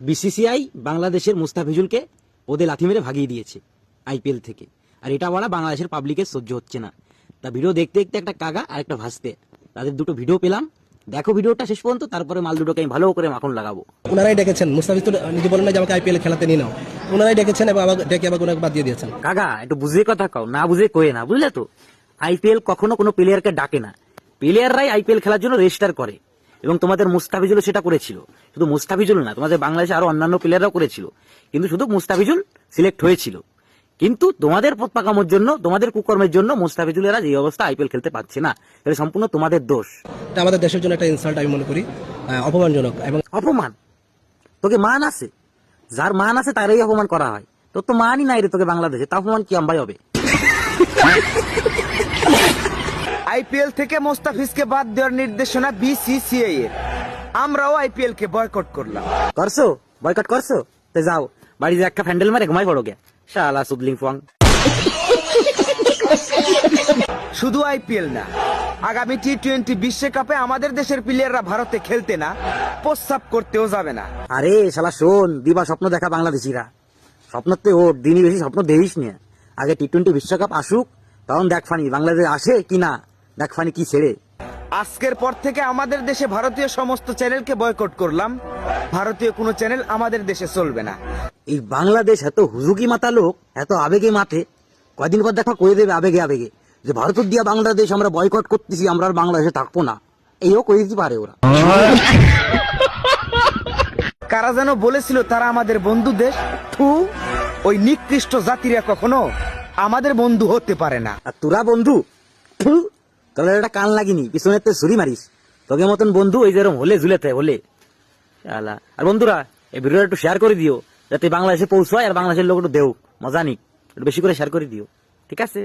BCCI বাংলাদেশের মুস্তাফিজুলকে ওদের লাথি মেরে ভাগিয়ে দিয়েছে আইপিএল থেকে। আর এটা বলা বাংলাদেশের পাবলিকের সহ্য হচ্ছে না। তা ভিডিও দেখতে দেখতে একটা কাগা আর একটা ভাসতে, তাদের দুটো ভিডিও পেলাম। দেখো ভিডিওটা শেষ পর্যন্ত, তারপরে মাল দুটোকে আমি ভালো করে মাখন লাগাবো। ওনারাই ডেকেছেন, মুস্তাফিজ তো নিজে বলেন না যে আমাকে আইপিএল খেলাতে নিয়ে নাও। ওনারাই ডেকেছেন এবং আবার ডেকে আবার ওনাকে বাদ দিয়ে দিয়েছেন। কাগা একটু বুঝে কথা কও, না বুঝে কয়ে না, বুঝলে তো? আইপিএল কখনো কোনো প্লেয়ারকে ডাকে না, প্লেয়াররাই আইপিএল খেলার জন্য রেজিস্টার করে। এবং তোমাদের মুস্তাফিজুল সেটা করেছিল। শুধু মুস্তাফিজুল না, তোমাদের বাংলাদেশে আরো অন্যান্য প্লেয়াররাও করেছিল, কিন্তু শুধু মুস্তাফিজুল সিলেক্ট হয়েছিল। কিন্তু তোমাদের পথ পাকানোর জন্য, তোমাদের কুকর্মের জন্য মুস্তাফিজুলেরা যে অবস্থা আইপিএল খেলতে পারছে না, এটা সম্পূর্ণ তোমাদের দোষ। এটা আমাদের দেশের জন্য একটা ইনসাল্ট আমি মনে করি, অপমানজনক। এবং অপমান? তোকে মান আছে? যার মান আছে তারই অপমান করা হয়। তোর তো মানই নাই রে তোকে বাংলাদেশে, তা অপমান কি আমবাই হবে? আইপিএল থেকে মোস্তাফিজকে বাদ দেওয়ার নির্দেশনা বিসিসিআই এর। আমরাও আইপিএল কে বয়কট করলাম। করছো? বয়কট করছো? তো যাও বাড়ি যে একটা ফ্যান্ডেল মারে ঘুমাই পড়ো গে, শালা সুদলিং ফং। শুধু আইপিএল না, আগামী টি-20 বিশ্বকাপে আমাদের দেশের প্লেয়াররা ভারতে খেলতে না, প্রস্তাব করতেও যাবে না। আরে শালা শোন, দিবা স্বপ্ন দেখা বাংলাদেশিরা, স্বপ্নতে ওর দিনই বেশি স্বপ্ন দেখিস নিয়ে। আগে টি-20 বিশ্বকাপ আসুক, তখন দেখ ফানি বাংলাদেশ আসে কি না, দেখ ফানি কি ছেড়ে। আজকের পর থেকে আমাদের দেশে ভারতীয় সমস্ত চ্যানেলকে বয়কট করলাম। ভারতীয় কোনো চ্যানেল আমাদের দেশে চলবে না। এই বাংলাদেশ এত হুজুকি মাতা লোক, এত আবেগে মাঠে, কয়দিন পর দেখা কয়ে দেবে আবেগে আবেগে যে ভারতের দিয়া বাংলাদেশ আমরা বয়কট করতেছি, আমরা আর বাংলাদেশে থাকবো না। এইও কয়ে দিতে পারে ওরা। কারা যেন বলেছিল তারা আমাদের বন্ধু দেশ। থু, ওই নিকৃষ্ট জাতিরা কখনো আমাদের বন্ধু হতে পারে না। আর তোরা বন্ধু, তাহলে একটা কান লাগিনি, পিছনে তো ছুরি মারিস। তোকে মতন বন্ধু ওই যেরকম হলে ঝুলেতে হলে। আর বন্ধুরা, এই ভিডিওটা একটু শেয়ার করে দিও, যাতে বাংলাদেশে পৌঁছায় আর বাংলাদেশের লোক একটু দেও, মজা নিক। একটু বেশি করে শেয়ার করে দিও, ঠিক আছে?